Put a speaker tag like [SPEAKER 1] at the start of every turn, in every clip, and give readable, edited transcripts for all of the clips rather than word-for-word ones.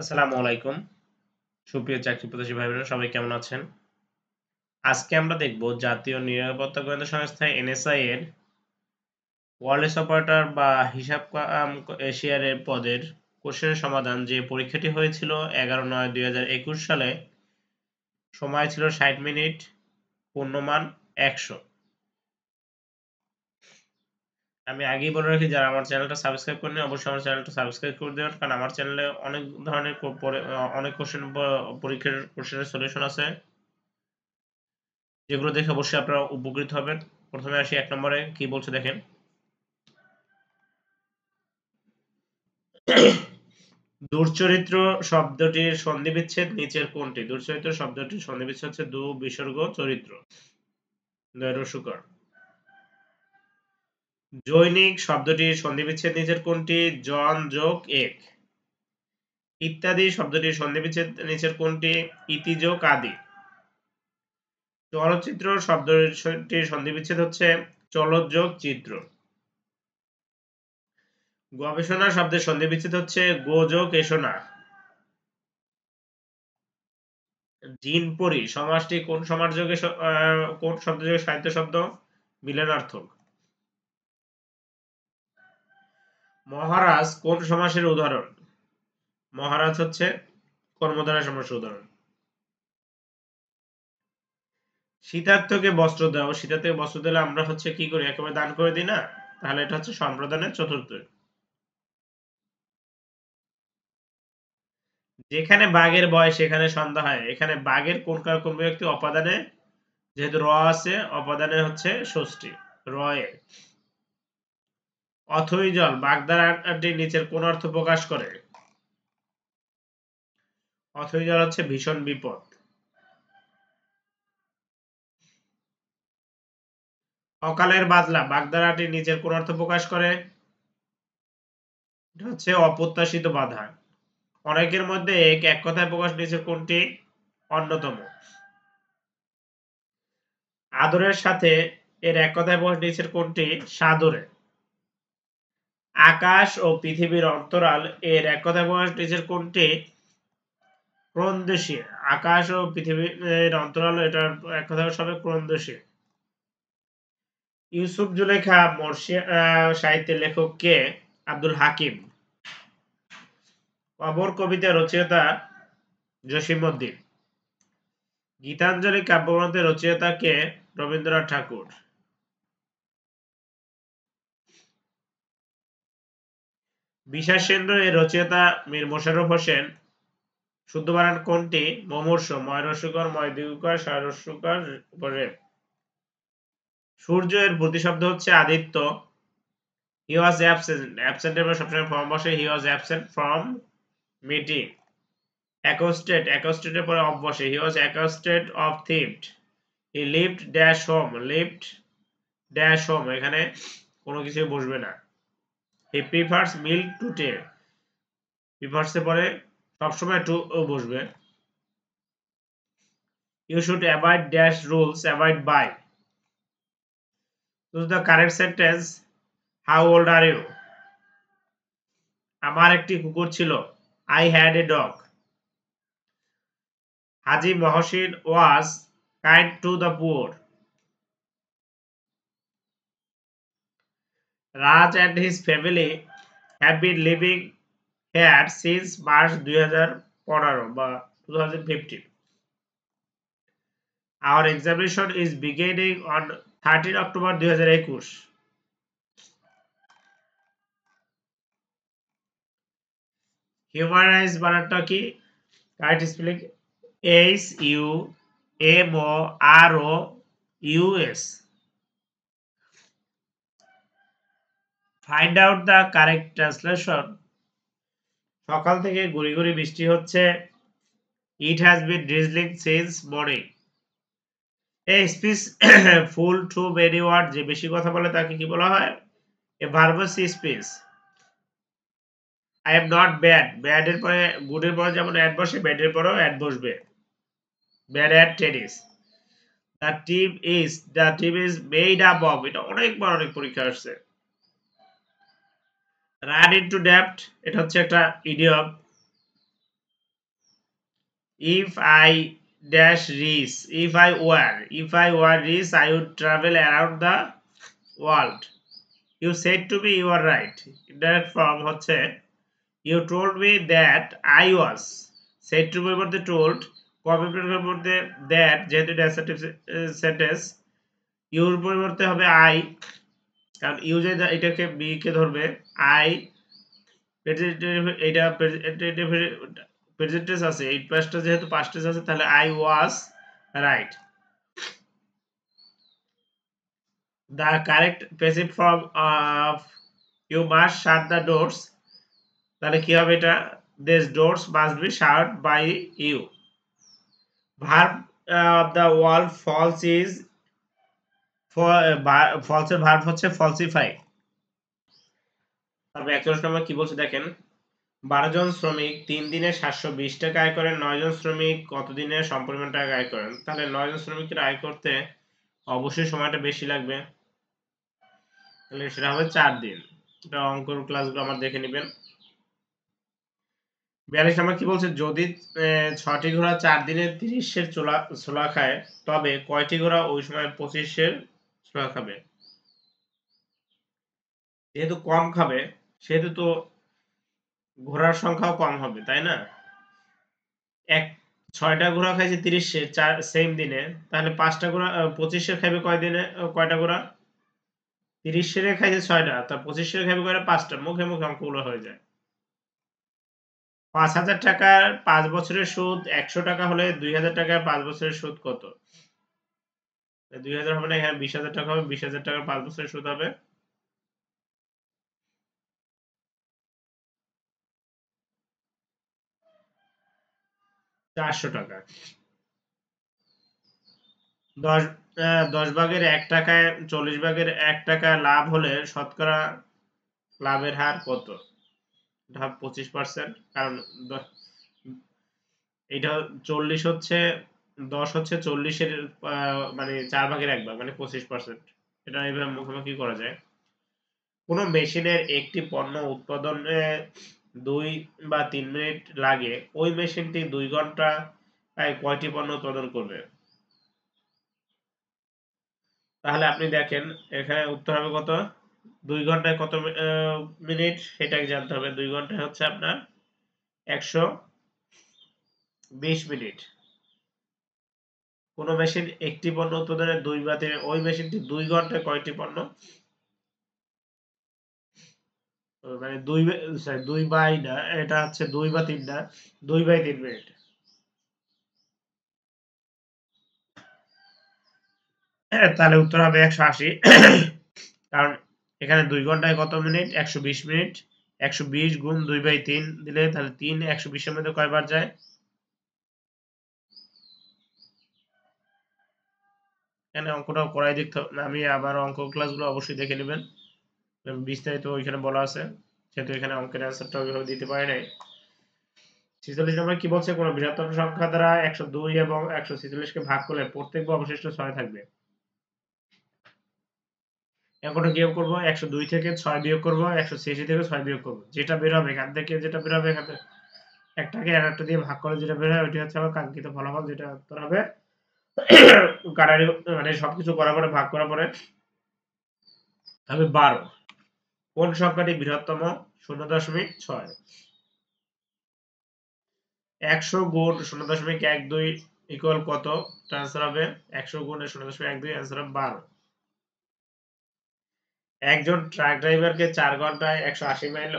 [SPEAKER 1] আসসালামু আলাইকুম সুপ্রিয় চাকরি প্রত্যাশী ভাই বোনেরা সবাই কেমন আছেন? আজকে আমরা দেখব জাতীয় নিরাপত্তা গোয়েন্দা সংস্থা এনএসআই এর ওয়ারলেস অপারেটর বা হিসাব এশিয়ারের পদের কোশ্চেনের সমাধান যে পরীক্ষাটি হয়েছিল 11/9/2021 সালে। সময় ছিল 60 মিনিট, পূর্ণমান 100। আমি আগেই বলে রাখি যারা আমার চ্যানেলটা সাবস্ক্রাইব করেনি অবশ্যই আমার চ্যানেলটা সাবস্ক্রাইব করে দেবেন, কারণ আমার চ্যানেলে অনেক ধরনের অনেক পরীক্ষার কোশ্চেনের সলিউশন আছে যেগুলো দেখে অবশ্যই আপনারা উপকৃত হবেন। প্রথমে আসি 1 নম্বরে কি বলছে দেখেন। দুশ্চরিত্র শব্দটির সন্ধিবিচ্ছেদ নিচের কোনটি? দুশ্চরিত্র শব্দটির সন্ধিবিচ্ছেদ হচ্ছে দু বিসর্গ চরিত্র, দৈরস্যকর। জৈনিক শব্দটির সন্ধিবিচ্ছেদ নিচের কোনটি? জন যোগ এক। ইত্যাদি শব্দটির সন্ধিবিচ্ছেদ নিচের কোনটি? ইতি যোগ আদি। চলচ্চিত্র শব্দটির সন্ধিবিচ্ছেদ হচ্ছে চলৎ যোগ চিত্র। গবেষণা শব্দের সন্ধিবিচ্ছেদ হচ্ছে গো যোগ এষণা। জিনপরি সমাসটি কোন সমাসযোগে কোন শব্দযোগে সাহিত্য শব্দ? মিলনার্থক। মহারাজ কোন সমাসের উদাহরণ? মহারাজ হচ্ছে কর্মধারয় সমাসের উদাহরণ। শীতার্থকে বস্ত্র দাও। শীতার্থকে বস্ত্র দিলে আমরা হচ্ছে কি করি? একেবারে দান করে দিই না? তাহলে এটা হচ্ছে সম্প্রদানের চতুর্থ। যেখানে বাঘের ভয় সেখানে সন্ধ্যা হয়। এখানে বাঘের কোনকার কোন বিভক্তি? অপাদানে, যেহেতু র আছে অপাদানে হচ্ছে ষষ্ঠী রয়ে। অথই জল বাগধারাটি নিচের কোন অর্থ প্রকাশ করে? অথই জল হচ্ছে ভীষণ বিপদ। অকালের বাদলা বাগধারাটি নিচের কোন অর্থ প্রকাশ করে? এটা হচ্ছে অপ্রত্যাশিত বাধা। অনেকের মধ্যে এক কথায় প্রকাশ নিচের কোনটি? অন্যতম। আদরের সাথে এর এক কথায় প্রকাশ নিচের কোনটি? সাদরে। আকাশ ও পৃথিবীর অন্তরাল এর এক কথায় প্রকাশ নিচের কোনটি? ক্রন্দশী। আকাশ ও পৃথিবীর অন্তরাল এটার এক কথায় হবে ক্রন্দশী। ইউসুফ জুলেখা মর্সিয়া সাহিত্যের লেখক কে? আব্দুল হাকিম। কবর কবিতা রচয়িতা জসীমউদ্দীন। গীতাঞ্জলি কাব্যগ্রন্থের রচয়িতা কে? রবীন্দ্রনাথ ঠাকুর। বিষাদ-সিন্ধু এর রচয়িতা মীর মোশাররফ হোসেন। শুদ্ধ বানান কোনটি? মুমূর্ষু, ময় রস্যকার ময় দীর্ঘকার স্বয় রস্যকার উপরে। সূর্য এর প্রতিশব্দ হচ্ছে আদিত্য। He was absent. অ্যাবসেন্ট এর সবসময় ফর্ম বসে he was absent from meeting. Accosted, accosted এর পরে অফ বসে he was accosted of theft. He lived dash home, lived dash home, এখানে কোনো কিছুই বসবে না। হি প্রিফারস মিল্ক টু টে, প্রিফারস এর পরে সবসময় টু বসবে। You should avoid dash rules, avoid by. Choose the correct sentence. How old are you? আমার একটি কুকুর ছিল। I had a dog. Haji Mohsin was kind to the poor. Raj and his family have been living here since March 2015 বা 2015. Our examination is beginning on 13 October 2021. Humanize বানানটা কি? Correct spelling HUMOROUS. Find out the correct translation. সকাল থেকে গুড়ি গুড়ি বৃষ্টি হচ্ছে। It has been drizzling since morning. A speech full too many words, যে বেশি কথা বলে তাকে কি বলা হয়? A verbose speech. I am not bad. Bad এর পরে good এর পরে যেমন অ্যাড বসে bad এর পরেও অ্যাড বসবে। Bad at tennis. The team is made up of. এটা অনেকবার অনেক পরীক্ষা আসছে। Run into debt, এটা হচ্ছে একটা idiom. if I dash rich, if I were rich, I would travel around the world. You said to me you are right. Indirect form হচ্ছে you told me that I was. said to me বলতে told, communicator বলতে that, যেহেতু এটা assertive sentence, your পরিবর্তে হবে I, কারণ you যে এটাকে বি কে ধরবে। I এটা প্রেজেন্টেন্স আছে, এই পাঁচটা যেহেতু পাস্ট টেন্স আছে তাহলে I was right. The correct passive form of you must shut the doors, তাহলে কি হবে এটা, these doors must be shut by you. Verb of the word false is false এর ভার্ব হচ্ছে falsify। তারপর 41 নম্বর কি বলছে দেখেন, 12 জন শ্রমিক 3 দিনে 720 টাকা আয় করেন, 9 জন শ্রমিক কত দিনে সম্পূর্ণ টাকা আয় করেন। তাহলে 9 জন শ্রমিকের আয় করতে অবশ্যই সময়টা বেশি লাগবে, তাহলে সেটা হবে 4 দিন। এটা অঙ্কর ক্লাসগুলো আমার দেখে নেবেন। 42 নম্বর কি বলছে, যদি 6টি ঘোড়া 4 দিনে 30-এর ছোলা খায় তবে কয়টি ঘোড়া ওই সময় 25-এর ছোলা খাবে। যেহেতু কম খাবে সেহেতু তো ঘোড়ার সংখ্যাও কম হবে, তাই না? 6টা ঘোড়া খাইছে 30-এর সেম দিনে, তাহলে 5টা ঘোড়া 25-এর খাইবে কয় দিনে, কয়টা ঘোড়া? 30-এর খাইছে 6টা, তার 25-এর খাইবে কয়টা? 5টা। মুখে মুখে অঙ্কগুলো হয়ে যায়। 5,000 টাকার 5 বছরের সুদ 100 টাকা হলে 2,000 টাকার 5 বছরের সুদ কত? 2,000 হবে না, এখানে 20,000 টাকা হবে। 20,000 টাকার 5 বছরের সুদ হবে 400 টাকা। 10 ভাগের 1 টাকায় 40 ভাগের 1 টাকা লাভ হলে শতকরা লাভের হার কত? এটা 25%, কারণ এটা 40 হচ্ছে 10 হচ্ছে 40-এর মানে 4 ভাগের 1 ভাগ, মানে 25%। এটা এইভাবে মুখোমুখি করা যায়। কোন মেশিনের একটি পণ্য উৎপাদনে 2 বা 3 মিনিট লাগে, ওই মেশিনটি 2 ঘন্টায় কয়টি পণ্য উৎপাদন করবে? তাহলে আপনি দেখেন এখানে উত্তর হবে কত, 2 ঘন্টায় কত মিনিট সেটাই জানতে হবে। 2 ঘন্টায় হচ্ছে আপনার 120 মিনিট। কোন মেশিন একটি পণ্য উৎপাদনে 2 বা 3, ওই মেশিনটি 2 ঘন্টায় কয়টি পণ্য, মানে 2 বাই না, এটা হচ্ছে 2 বা 3 না, 2 বাই 3 মিনিট। তাহলে উত্তর হবে 180। কারণ এখানে 2 ঘন্টায় কত মিনিট, 120 মিনিট। 120 গুণ 2 বাই 3 দিলে তাহলে 3 120 এর মধ্যে কয়বার যায়? এখানে অঙ্কটা করাই দেখতে হবে, আমি আবার অঙ্ক ক্লাসগুলো অবশ্যই দেখে নেবেন, বিস্তারিত ওইখানে বলা আছে, যেহেতু এখানে অঙ্কের অ্যান্সারটা ওইভাবে দিতে পারি নাই। 46 নম্বর কি বলছে, কোন বৃহত্তম সংখ্যা দ্বারা 102 এবং 146 কে ভাগ করলে প্রত্যেক অবশিষ্ট 6 থাকবে। এখন কি করব, 102 থেকে 6 বিয়োগ করব, 186 থেকে 6 বিয়োগ করব, যেটা বের হবে এখান থেকে, যেটা বের হবে এখান থেকে একটাকে আরেকটা দিয়ে ভাগ করে যেটা বের হয় ওইটা হচ্ছে আমার কাঙ্ক্ষিত ফলাফল, যেটা উত্তর হবে। কাটারি মানে সবকিছু করার পরে ভাগ করার পরে হবে 12। কোন সংখ্যাটি বৃহত্তম? 0.6। 100 গুণ 0.12 ইকুয়াল কত? আনসার হবে 100 গুণে 0.12, আনসার হবে 12। একজন ট্রাক ড্রাইভারকে 4 ঘন্টায় 180 মাইল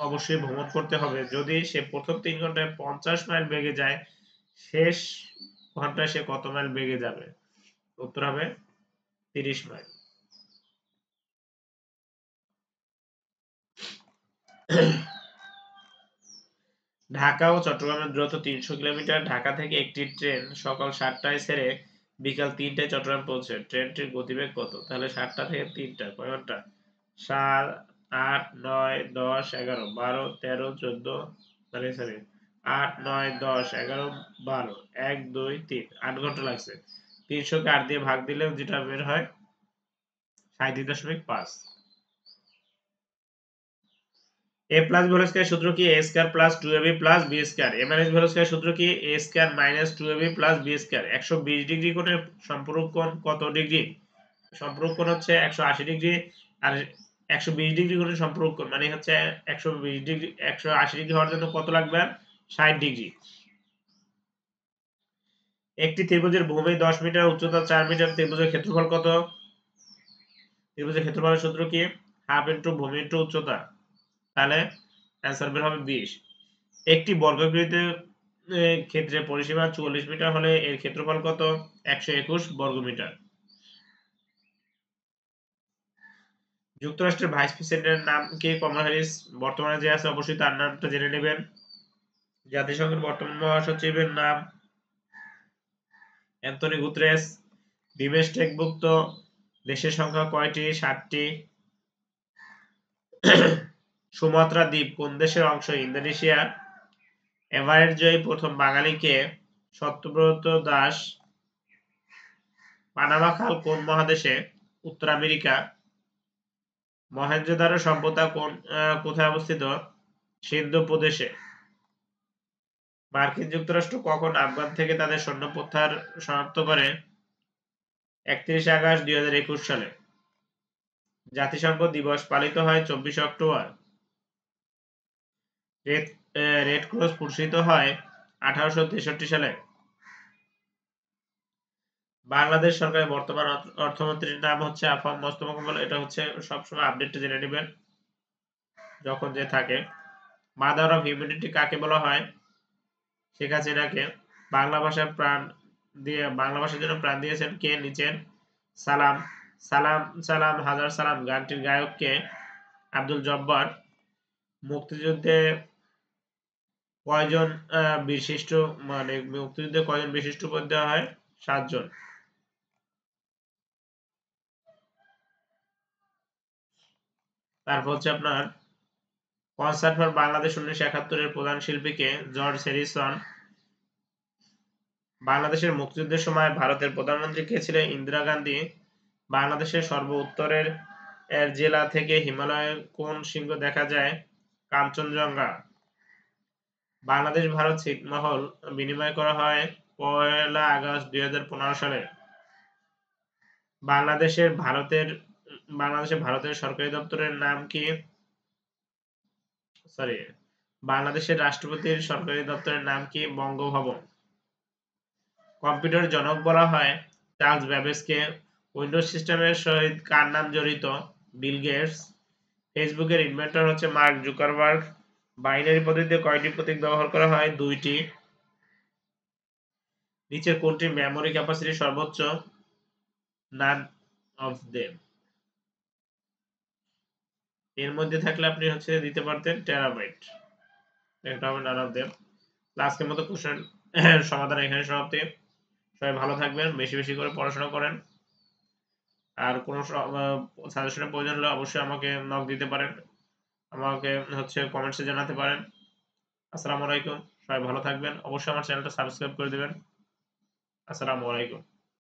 [SPEAKER 1] অবশ্যই ভ্রমণ করতে হবে। যদি সে প্রথম 3 ঘন্টায় 50 মাইল বেগে যায়, শেষ ঘন্টায় সে কত মাইল বেগে যাবে? উত্তর হবে 30 মাইল। ঢাকা ও চট্টগ্রামের দূরত্ব 300 কিলোমিটার। ঢাকা থেকে একটি ট্রেন সকাল 7টায় ছেড়ে বিকাল 3টায় চট্টগ্রাম পৌঁছে। ট্রেনটির গতিবেগ কত? তাহলে 7টা থেকে 3টা কয় ঘন্টা? 7, 8, 9, 10, 11, 12, 13, 14, সরি 8, 9, 10, 11, 12, 1, 2, 3, 8 ঘন্টা লাগছে। 300-কে 8 দিয়ে ভাগ দিলে যেটা বের হয় 37.5। a plus B whole square সূত্র কি a square plus 2ab plus b square a minus B whole square সূত্র কি a square minus 2ab plus b square 120 degree কোণের সম্পূরক কোণ কত ডিগ্রি সম্পূরক কোণ হচ্ছে 180 ডিগ্রি আর 120 ডিগ্রি কোণের সম্পূরক কোণ মানে হচ্ছে 120 ডিগ্রি 180 ডিগ্রি হওয়ার জন্য কত লাগবে 60 ডিগ্রি একটি ত্রিভুজের ভূমি 10 মিটার উচ্চতা 4 মিটার ত্রিভুজের ক্ষেত্রফল কত ত্রিভুজের ক্ষেত্রফলের সূত্র কি হাফ ইনটু ভূমি ইনটু উচ্চতা তাহলে অ্যান্সার বের হবে 20 একটি বর্গাকৃতির ক্ষেত্রে পরিসীমা 44 মিটার হলে এর ক্ষেত্রফল কত 121 বর্গ মিটার যুক্তরাষ্ট্রের ভাইস প্রেসিডেন্টের নাম কি কমলা হ্যারিস বর্তমানে যে আছে অবশ্যই তার নামটা জেনে নেবেন জাতিসংঘের বর্তমান মহাসচিবের নাম অ্যান্টনি গুতেরেস বিমস্টেকভুক্ত দেশের সংখ্যা কয়টি 7টি সুমাত্রা দ্বীপ কোন দেশের অংশ ইন্দোনেশিয়া এভারেস্ট জয়ী প্রথম বাঙালি কে সত্যব্রত দাস পানামা খাল কোন মহাদেশে উত্তর আমেরিকা মহেঞ্জোদারো সভ্যতা কোথায় অবস্থিত সিন্ধু প্রদেশে মার্কিন যুক্তরাষ্ট্র কখন আফগান থেকে তাদের সৈন্য প্রত্যাহার সমাপ্ত করে 31 আগস্ট 2021 সালে জাতিসংঘ দিবস পালিত হয় 24 অক্টোবর রেড ক্রস প্রতিষ্ঠিত হয় 1863 সালে বাংলাদেশ সরকারের বর্তমান অর্থমন্ত্রীর নাম হচ্ছে আফাম মোস্তফা কামাল এটা হচ্ছে সবসময় আপডেটটা জেনে নেবেন যখন যে থাকে মাদার অফ হিউম্যানিটি কাকে বলা হয় শেখ হাসিনাকে বাংলা ভাষার জন্য প্রাণ দিয়েছেন কে নিচের সালাম সালাম সালাম হাজার সালাম গানটির গায়ক কে আব্দুল জব্বার মুক্তিযুদ্ধে কয়জন বিশিষ্ট মানে মুক্তিযুদ্ধে কয়জন বিশিষ্ট পদ দেওয়া হয় 7 জন তারপর হচ্ছে আপনার কনসার্ট ফর বাংলাদেশ 1971 এর প্রধান শিল্পী কে জর্জ হ্যারিসন বাংলাদেশের মুক্তিযুদ্ধের সময় ভারতের প্রধানমন্ত্রী কে ছিলেন ইন্দিরা গান্ধী বাংলাদেশের সর্ব উত্তরের জেলা থেকে হিমালয়ের কোন শৃঙ্গ দেখা যায় কাঞ্চনজঙ্ঘা বাংলাদেশ ভারত ছিটমহল বিনিময় করা হয় 1 আগস্ট 2015 সালে বাংলাদেশের ভারতের সরকারি দপ্তরের নাম কি সরি বাংলাদেশের রাষ্ট্রপতির সরকারি দপ্তরের নাম কি বঙ্গভবন কম্পিউটার জনক বলা হয় চার্লস ব্যাবেজকে উইন্ডোজ সিস্টেমের সহিত কার নাম জড়িত বিল গেটস ফেসবুকের ইনভেন্টর হচ্ছে মার্ক জুকারবার্গ বাইনারি পদ্ধতিতে কয়টি প্রতীক ব্যবহার করা হয় 2টি নিচের কোনটির মেমোরি ক্যাপাসিটি সর্বোচ্চ নান অফ দেম এর মধ্যে থাকলে আপনি হচ্ছে দিতে পারতেন টেরাবাইট এটা হবে নান অফ দেম আজকের মতো কোশ্চেন সমাধান এখানে সমাপ্তি সবাই ভালো থাকবেন বেশি বেশি করে পড়াশোনা করেন আর কোনো সাজেশনের প্রয়োজন হলে অবশ্যই আমাকে নক দিতে পারেন আমাকে হচ্ছে কমেন্টসে জানাতে পারেন আসসালামু আলাইকুম সবাই ভালো থাকবেন অবশ্যই আমার চ্যানেলটা সাবস্ক্রাইব করে দিবেন আসসালামু আলাইকুম